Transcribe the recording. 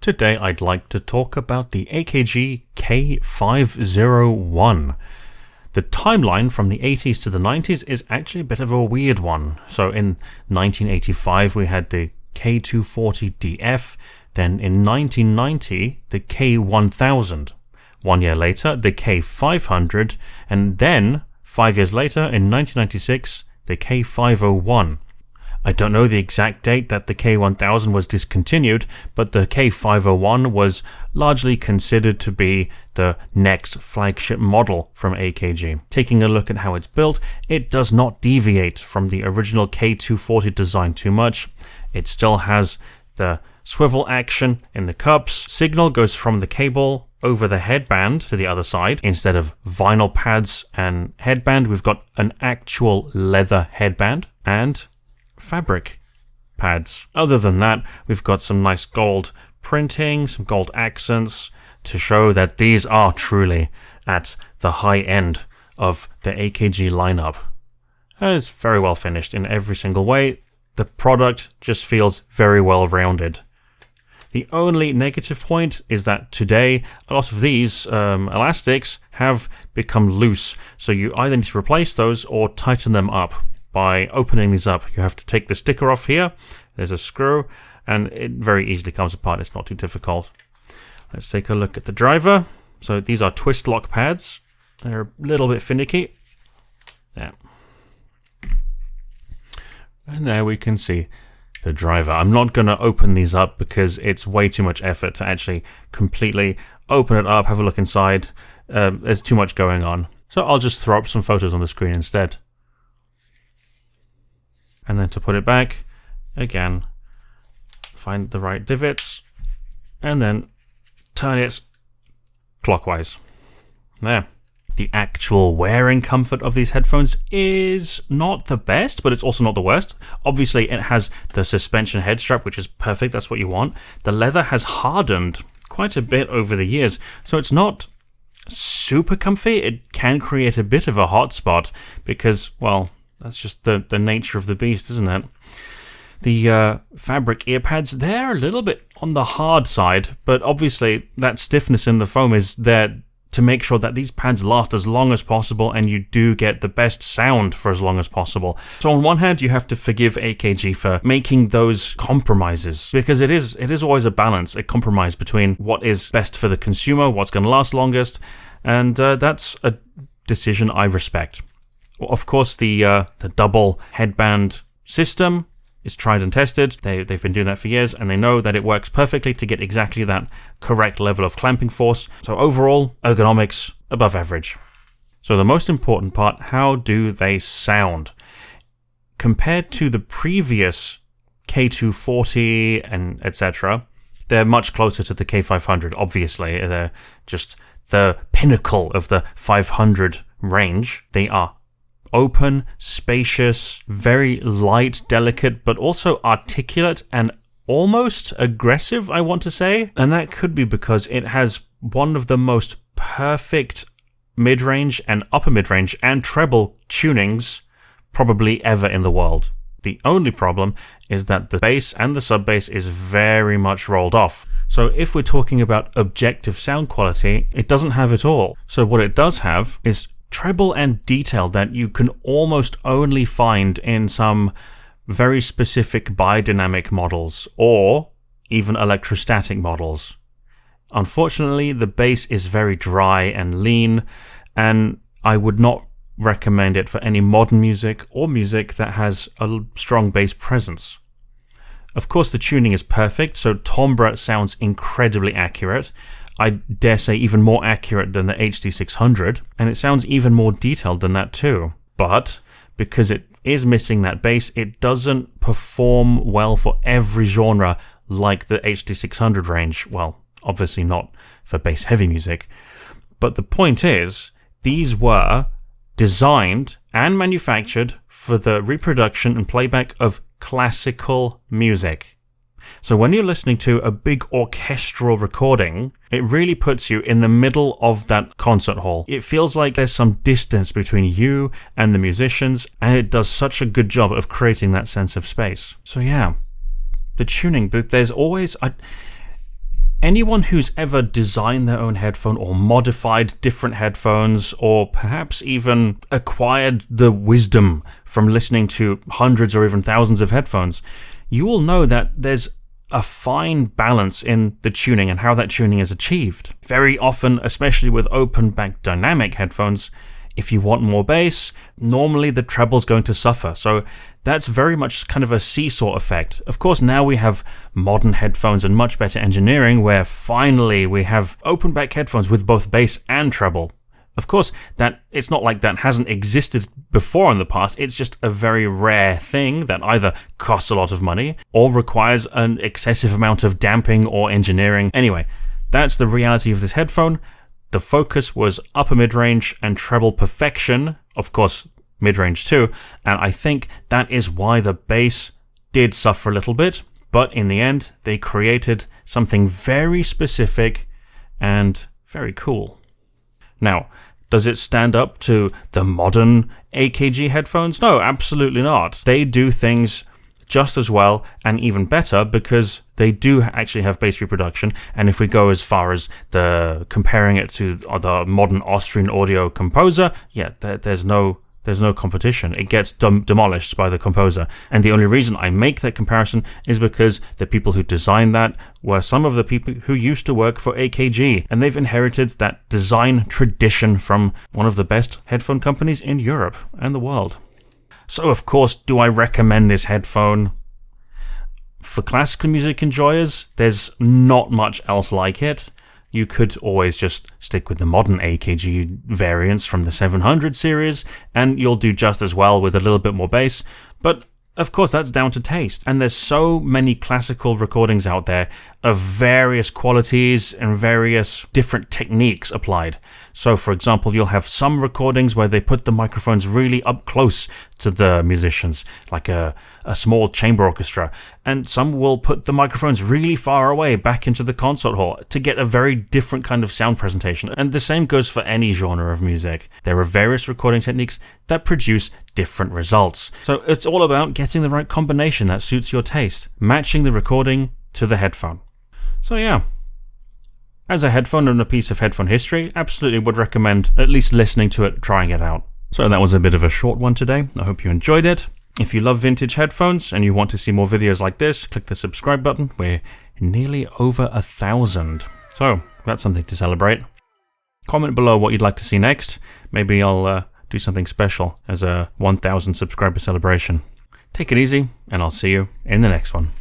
Today I'd like to talk about the AKG K501. The timeline from the 80s to the 90s is actually a bit of a weird one. So in 1985 we had the K240DF, then in 1990 the K1000. 1 year later the K500, and then 5 years later in 1996 the K501. I don't know the exact date that the K1000 was discontinued, but the K501 was largely considered to be the next flagship model from AKG. Taking a look at how it's built, it does not deviate from the original K240 design too much. It still has the swivel action in the cups. Signal goes from the cable over the headband to the other side. Instead of vinyl pads and headband, we've got an actual leather headband and fabric pads. Other than that, we've got some nice gold printing, some gold accents to show that these are truly at the high end of the AKG lineup. And it's very well finished in every single way. The product just feels very well rounded. The only negative point is that today a lot of these elastics have become loose, so you either need to replace those or tighten them up. By opening these up, you have to take the sticker off here. There's a screw, and it very easily comes apart. It's not too difficult. Let's take a look at the driver. So these are twist lock pads. They're a little bit finicky. Yeah. And there we can see the driver. I'm not going to open these up because it's way too much effort to actually completely open it up, have a look inside. There's too much going on. So I'll just throw up some photos on the screen instead. And then to put it back, again, find the right divots, and then turn it clockwise. There. The actual wearing comfort of these headphones is not the best, but it's also not the worst. Obviously, it has the suspension head strap, which is perfect. That's what you want. The leather has hardened quite a bit over the years, so it's not super comfy. It can create a bit of a hot spot because, well, that's just the nature of the beast, isn't it? The fabric ear pads, they're a little bit on the hard side, but obviously that stiffness in the foam is there to make sure that these pads last as long as possible and you do get the best sound for as long as possible. So on one hand, you have to forgive AKG for making those compromises, because it is always a balance, a compromise between what is best for the consumer, what's going to last longest, and that's a decision I respect. Of course, the double headband system is tried and tested. They've been doing that for years, and they know that it works perfectly to get exactly that correct level of clamping force. So overall, ergonomics above average. So the most important part, how do they sound? Compared to the previous K240 and etc., they're much closer to the K500, obviously. They're just the pinnacle of the 500 range. They are open, spacious, very light, delicate, but also articulate and almost aggressive, I want to say. And that could be because it has one of the most perfect mid-range and upper mid-range and treble tunings probably ever in the world. The only problem is that the bass and the sub-bass is very much rolled off. So if we're talking about objective sound quality, it doesn't have it all. So what it does have is treble and detail that you can almost only find in some very specific biodynamic models or even electrostatic models. Unfortunately, the bass is very dry and lean, and I would not recommend it for any modern music or music that has a strong bass presence. Of course, the tuning is perfect, so timbre sounds incredibly accurate. I dare say even more accurate than the HD600, and it sounds even more detailed than that too. But because it is missing that bass, it doesn't perform well for every genre like the HD600 range. Well, obviously not for bass heavy music. But the point is, these were designed and manufactured for the reproduction and playback of classical music. So when you're listening to a big orchestral recording, it really puts you in the middle of that concert hall. It feels like there's some distance between you and the musicians, and it does such a good job of creating that sense of space. So yeah, the tuning, there's always... Anyone who's ever designed their own headphone or modified different headphones or perhaps even acquired the wisdom from listening to hundreds or even thousands of headphones, you will know that there's a fine balance in the tuning and how that tuning is achieved. Very often, especially with open back dynamic headphones, if you want more bass, normally the treble's going to suffer. So that's very much kind of a seesaw effect. Of course, now we have modern headphones and much better engineering where finally we have open back headphones with both bass and treble. Of course, that it's not like that hasn't existed before in the past. It's just a very rare thing that either costs a lot of money or requires an excessive amount of damping or engineering. Anyway, that's the reality of this headphone. The focus was upper mid-range and treble perfection, of course mid-range too, and I think that is why the bass did suffer a little bit, but in the end they created something very specific and very cool. Now, does it stand up to the modern AKG headphones? No, absolutely not. They do things just as well and even better because they do actually have bass reproduction. And if we go as far as the comparing it to the modern Austrian audio composer, yeah, there's no competition. It gets demolished by the composer. And the only reason I make that comparison is because the people who designed that were some of the people who used to work for AKG, and they've inherited that design tradition from one of the best headphone companies in Europe and the world. So of course, do I recommend this headphone? For classical music enjoyers, there's not much else like it. You could always just stick with the modern AKG variants from the 700 series, and you'll do just as well with a little bit more bass. But of course, that's down to taste. And there's so many classical recordings out there of various qualities and various different techniques applied. So for example, you'll have some recordings where they put the microphones really up close to the musicians, like a small chamber orchestra, and some will put the microphones really far away back into the concert hall to get a very different kind of sound presentation. And the same goes for any genre of music. There are various recording techniques that produce different results. So it's all about getting the right combination that suits your taste, matching the recording to the headphone. So yeah, as a headphone and a piece of headphone history, absolutely would recommend at least listening to it, trying it out. So that was a bit of a short one today. I hope you enjoyed it. If you love vintage headphones and you want to see more videos like this, click the subscribe button. We're nearly over 1,000. So that's something to celebrate. Comment below what you'd like to see next. Maybe I'll do something special as a 1,000 subscriber celebration. Take it easy, and I'll see you in the next one.